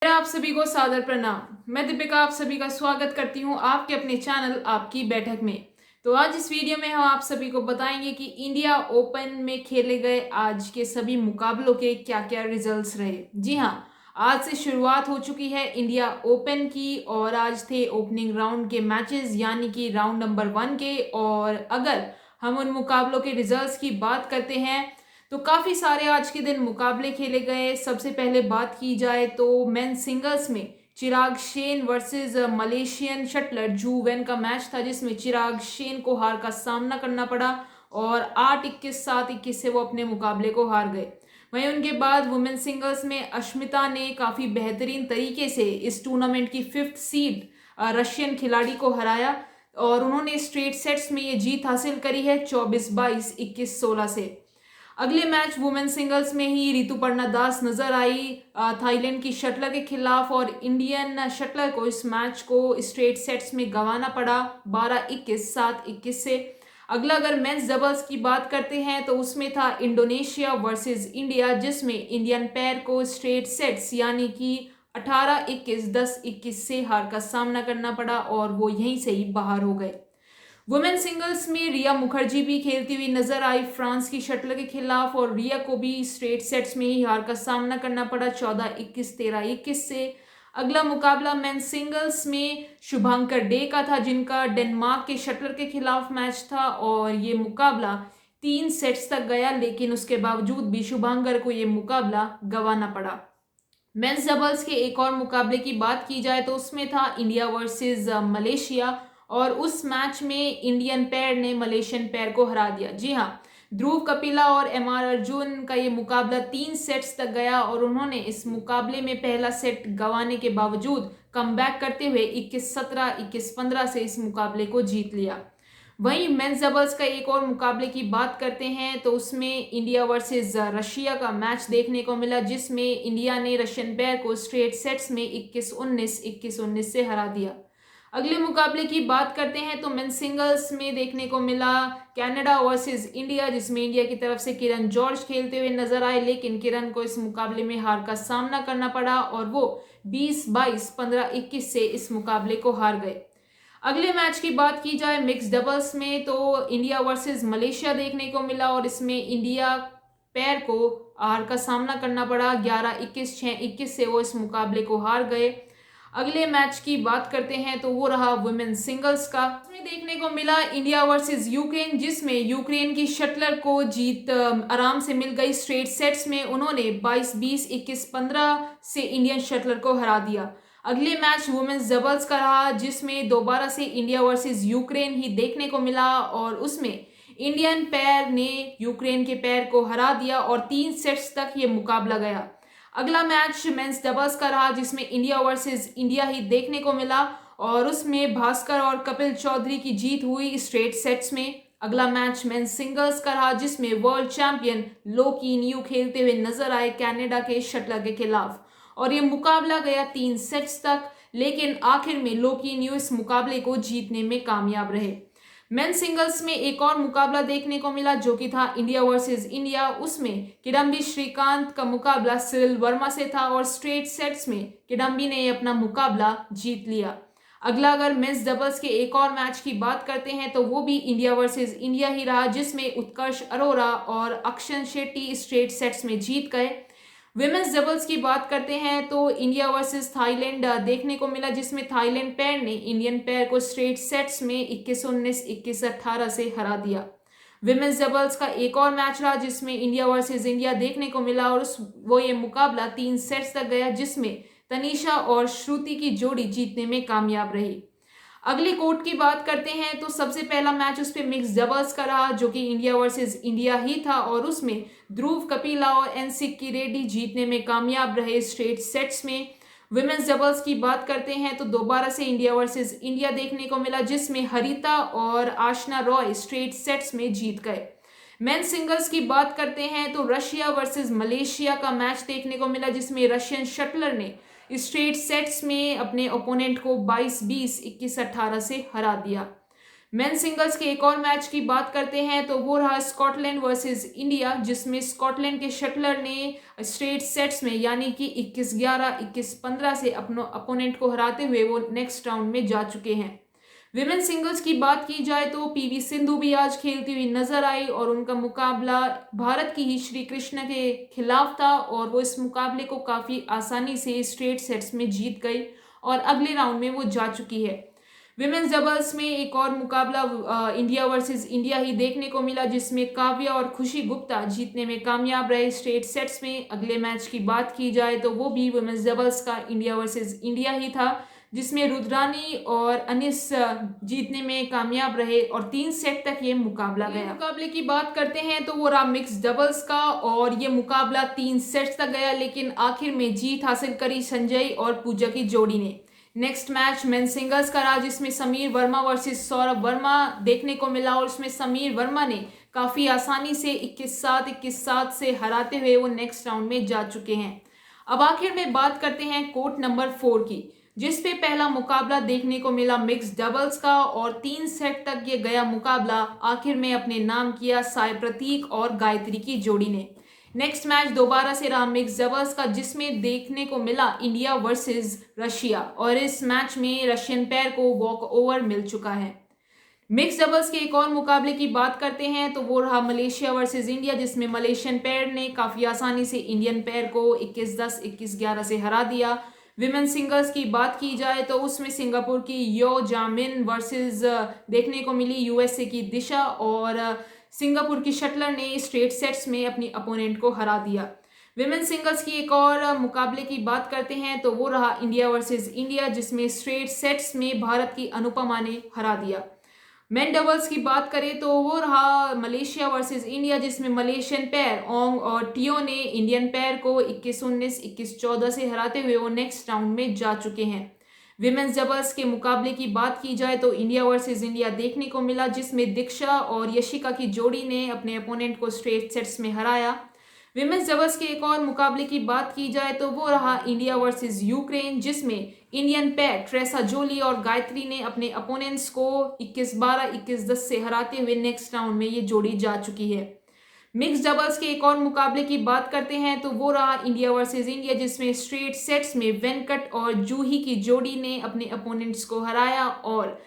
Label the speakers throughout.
Speaker 1: मेरा आप सभी को सादर प्रणाम। मैं दीपिका आप सभी का स्वागत करती हूं आपके अपने चैनल आपकी बैठक में। तो आज इस वीडियो में हम आप सभी को बताएंगे कि इंडिया ओपन में खेले गए आज के सभी मुकाबलों के क्या क्या रिजल्ट्स रहे। जी हां, आज से शुरुआत हो चुकी है इंडिया ओपन की और आज थे ओपनिंग राउंड के मैचेस यानी कि राउंड नंबर 1 के। और अगर हम उन मुकाबलों के रिजल्ट्स की बात करते हैं तो काफी सारे आज के दिन मुकाबले खेले गए। सबसे पहले बात की जाए तो मेन सिंगल्स में चिराग शेन वर्सेस मलेशियन शटलर जू वेन का मैच था, जिसमें चिराग शेन को हार का सामना करना पड़ा और 8-21 7-21 से वो अपने मुकाबले को हार गए। वहीं उनके बाद वुमेन सिंगल्स में अश्मिता ने काफी बेहतरीन तरीके से इस टूर्नामेंट की 5th सीड रशियन खिलाड़ी को हराया और उन्होंने स्ट्रेट सेट्स में ये जीत हासिल करी है 24-22 21-16 से। अगले मैच वुमेन सिंगल्स में ही ऋतुपर्णा दास नजर आई थाईलैंड की शटलर के खिलाफ और इंडियन शटलर को इस मैच को स्ट्रेट सेट्स में गंवाना पड़ा 12-21 7-21 से। अगला अगर मेंस डबल्स की बात करते हैं तो उसमें था इंडोनेशिया वर्सेस इंडिया, जिसमें इंडियन पैर को स्ट्रेट सेट्स यानी कि 18-21 10-21 से हार का सामना करना पड़ा और वो यहीं से ही बाहर हो गए। वुमेन सिंगल्स में रिया मुखर्जी भी खेलती हुई नजर आई फ्रांस की शटलर के खिलाफ और रिया को भी स्ट्रेट सेट्स में ही हार का सामना करना पड़ा 14-21 13-21 से। अगला मुकाबला मेन सिंगल्स में शुभांकर डे का था, जिनका डेनमार्क के शटलर के खिलाफ मैच था और ये मुकाबला 3 सेट्स तक गया, लेकिन उसके बावजूद भी शुभांकर को ये मुकाबला गंवाना पड़ा। मेंस डबल्स के एक और मुकाबले की बात की जाए तो उसमें था इंडिया वर्सेस मलेशिया और उस मैच में इंडियन पैर ने मलेशियन पैर को हरा दिया। जी हाँ, ध्रुव कपिला और एमआर अर्जुन का ये मुकाबला 3 सेट्स तक गया और उन्होंने इस मुकाबले में पहला सेट गंवाने के बावजूद कमबैक करते हुए 21-17 21-15 से इस मुकाबले को जीत लिया। वहीं मेंस डबल्स का एक और मुकाबले की बात करते हैं तो उसमें इंडिया वर्सेस रशिया का मैच देखने को मिला, जिसमें इंडिया ने रशियन पैर को स्ट्रेट सेट्स में 21-19 21-19 से हरा दिया। अगले मुकाबले की बात करते हैं तो मेन सिंगल्स में देखने को मिला कनाडा वर्सेस इंडिया, जिसमें इंडिया की तरफ से किरण जॉर्ज खेलते हुए नजर आए, लेकिन किरण को इस मुकाबले में हार का सामना करना पड़ा और वो 20-22 15-21 से इस मुकाबले को हार गए। अगले मैच की बात की जाए मिक्स डबल्स में तो इंडिया वर्सेस मलेशिया देखने को मिला और इसमें इंडिया पैर को हार का सामना करना पड़ा 11-21 6-21 से वो इस मुकाबले को हार गए। अगले मैच की बात करते हैं तो वो रहा वुमेन सिंगल्स का। इसमें देखने को मिला इंडिया वर्सेस यूक्रेन, जिसमें यूक्रेन की शटलर को जीत आराम से मिल गई। स्ट्रेट सेट्स में उन्होंने 22-20 21-15 से इंडियन शटलर को हरा दिया। अगले मैच वुमेन्स डबल्स का रहा, जिसमें दोबारा से इंडिया वर्सेस यूक्रेन ही देखने को मिला और उसमें इंडियन पैर ने यूक्रेन के पैर को हरा दिया और 3 सेट्स तक ये मुकाबला गया। अगला मैच मेंस डबल्स का रहा, जिसमें इंडिया वर्सेस इंडिया ही देखने को मिला और उसमें भास्कर और कपिल चौधरी की जीत हुई स्ट्रेट सेट्स में। अगला मैच मेंस सिंगल्स का रहा, जिसमें वर्ल्ड चैंपियन लो कीन यू खेलते हुए नजर आए कनाडा के शटलर के खिलाफ और ये मुकाबला गया 3 सेट्स तक, लेकिन आखिर में लो कीन यू इस मुकाबले को जीतने में कामयाब रहे। मेन सिंगल्स में एक और मुकाबला देखने को मिला जो कि था इंडिया वर्सेस इंडिया। उसमें किडम्बी श्रीकांत का मुकाबला सिरिल वर्मा से था और स्ट्रेट सेट्स में किडम्बी ने अपना मुकाबला जीत लिया। अगला अगर मेंस डबल्स के एक और मैच की बात करते हैं तो वो भी इंडिया वर्सेस इंडिया ही रहा, जिसमें उत्कर्ष अरोरा और अक्षन शेट्टी स्ट्रेट सेट्स में जीत गए। विमेंस डबल्स की बात करते हैं तो इंडिया वर्सेस थाईलैंड देखने को मिला, जिसमें थाईलैंड पैर ने इंडियन पैर को स्ट्रेट सेट्स में 21-19 21-18 से हरा दिया। विमेंस डबल्स का एक और मैच रहा, जिसमें इंडिया वर्सेस इंडिया देखने को मिला और वो ये मुकाबला 3 सेट्स तक गया, जिसमें तनीषा और श्रुति की जोड़ी जीतने में कामयाब रही। अगली कोर्ट की बात करते हैं तो सबसे पहला मैच उस पे मिक्स डबल्स का रहा, जो कि इंडिया वर्सेस इंडिया ही था और उसमें ध्रुव कपिला और एन सिक्की रेड्डी जीतने में कामयाब रहे स्ट्रेट सेट्स में। विमेंस डबल्स की बात करते हैं तो दोबारा से इंडिया वर्सेस इंडिया देखने को मिला, जिसमें हरिता और आशना रॉय स्ट्रेट सेट्स में जीत गए। मेन सिंगल्स की बात करते हैं तो रशिया वर्सेस मलेशिया का मैच देखने को मिला, जिसमें रशियन शटलर ने स्ट्रेट सेट्स में अपने ओपोनेंट को 22-20 21-18 से हरा दिया। मेन सिंगल्स के एक और मैच की बात करते हैं तो वो रहा स्कॉटलैंड वर्सेस इंडिया, जिसमें स्कॉटलैंड के शटलर ने स्ट्रेट सेट्स में यानी कि 21-11, 21-15 से अपने अपोनेंट को हराते हुए वो नेक्स्ट राउंड में जा चुके हैं। विमेन सिंगल्स की बात की जाए तो पीवी सिंधु भी आज खेलती हुई नजर आई और उनका मुकाबला भारत की ही श्री कृष्ण के खिलाफ था और वो इस मुकाबले को काफी आसानी से स्ट्रेट सेट्स में जीत गई और अगले राउंड में वो जा चुकी है। विमेन्स डबल्स में एक और मुकाबला इंडिया वर्सेस इंडिया ही देखने को मिला, जिसमें काव्या और खुशी गुप्ता जीतने में कामयाब रहे स्ट्रेट सेट्स में। अगले मैच की बात की जाए तो वो भी विमेन्स डबल्स का इंडिया वर्सेस इंडिया ही था, जिसमें रुद्रानी और अनिस जीतने में कामयाब रहे और 3 सेट तक ये मुकाबला गया। मुकाबले की बात करते हैं तो वो रहा मिक्स डबल्स का और ये मुकाबला 3 सेट्स तक गया, लेकिन आखिर में जीत हासिल करी संजय और पूजा की जोड़ी ने। नेक्स्ट मैच मेन सिंगल्स का रहा, जिसमें समीर वर्मा वर्सेस सौरभ वर्मा देखने को मिला और उसमें समीर वर्मा ने काफी आसानी से 21-7, 21-7 से हराते हुए वो नेक्स्ट राउंड में जा चुके हैं। अब आखिर में बात करते हैं कोर्ट नंबर 4 की, जिसपे पहला मुकाबला देखने को मिला मिक्स डबल्स का और 3 सेट तक ये गया मुकाबला आखिर में अपने नाम किया साई प्रतीक और गायत्री की जोड़ी ने। नेक्स्ट मैच दोबारा से रहा मिक्स डबल्स का, जिसमें देखने को मिला इंडिया वर्सेस रशिया और इस मैच में रशियन पेयर को वॉक ओवर मिल चुका है। मिक्स डबल्स के एक और मुकाबले की बात करते हैं तो वो रहा मलेशिया वर्सेस इंडिया, जिसमें मलेशियन पेयर ने काफी आसानी से इंडियन पेयर को 21-10, 21-11 से हरा दिया। विमेन सिंगल्स की बात की जाए तो उसमें सिंगापुर की यो जामिन वर्सेस देखने को मिली यूएसए की दिशा और सिंगापुर की शटलर ने स्ट्रेट सेट्स में अपनी अपोनेंट को हरा दिया। विमेन सिंगल्स की एक और मुकाबले की बात करते हैं तो वो रहा इंडिया वर्सेस इंडिया, जिसमें स्ट्रेट सेट्स में भारत की अनुपमा ने हरा दिया। मेन डबल्स की बात करें तो वो रहा मलेशिया वर्सेस इंडिया, जिसमें मलेशियन पेयर ओंग और टियो ने इंडियन पेयर को 21-19, 21-14 से हराते हुए वो नेक्स्ट राउंड में जा चुके हैं। विमेन्स डबल्स के मुकाबले की बात की जाए तो इंडिया वर्सेस इंडिया देखने को मिला, जिसमें दीक्षा और यशिका की जोड़ी ने अपने अपोनेंट को स्ट्रेट सेट्स में हराया। विमेन्स डबल्स के एक और मुकाबले की बात की जाए तो वो रहा इंडिया वर्सेस यूक्रेन, जिसमें इंडियन पेयर ट्रेसा जोली और गायत्री ने अपने अपोनेंट्स को 21-12, 21-10 से हराते हुए नेक्स्ट राउंड में ये जोड़ी जा चुकी है। मिक्स डबल्स के एक और मुकाबले की बात करते हैं तो वो रहा इंडिया वर्सेस इंडिया, जिसमें स्ट्रेट सेट्स में वेंकट और जूही की जोड़ी ने अपने अपोनेंट्स को हराया और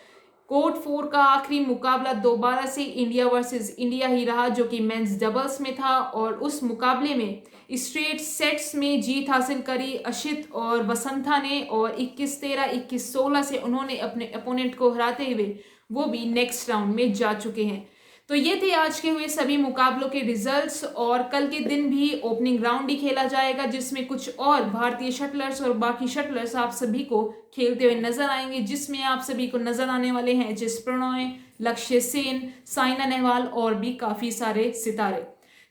Speaker 1: कोर्ट 4 का आखिरी मुकाबला दोबारा से इंडिया वर्सेस इंडिया ही रहा, जो कि मेंस डबल्स में था और उस मुकाबले में स्ट्रेट सेट्स में जीत हासिल करी अशित और वसंथा ने और 21-13, 21-16 से उन्होंने अपने अपोनेंट को हराते हुए वो भी नेक्स्ट राउंड में जा चुके हैं। तो ये थे आज के हुए सभी मुकाबलों के रिजल्ट्स और कल के दिन भी ओपनिंग राउंड ही खेला जाएगा, जिसमें कुछ और भारतीय शटलर्स और बाकी शटलर्स आप सभी को खेलते हुए नजर आएंगे, जिसमें आप सभी को नजर आने वाले हैं एच एस प्रणॉय, लक्ष्य सेन, साइना नेहवाल और भी काफी सारे सितारे।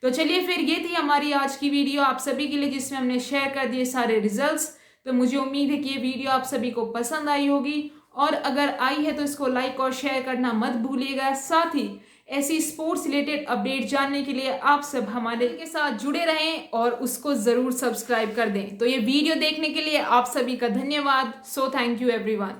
Speaker 1: तो चलिए फिर ये थी हमारी आज की वीडियो आप सभी के लिए, जिसमें हमने शेयर कर दिए सारे रिजल्ट्स। तो मुझे उम्मीद है कि ये वीडियो आप सभी को पसंद आई होगी और अगर आई है तो इसको लाइक और शेयर करना मत भूलिएगा। साथ ही ऐसी स्पोर्ट्स रिलेटेड अपडेट जानने के लिए आप सब हमारे के साथ जुड़े रहें और उसको जरूर सब्सक्राइब कर दें। तो ये वीडियो देखने के लिए आप सभी का धन्यवाद। So thank you everyone.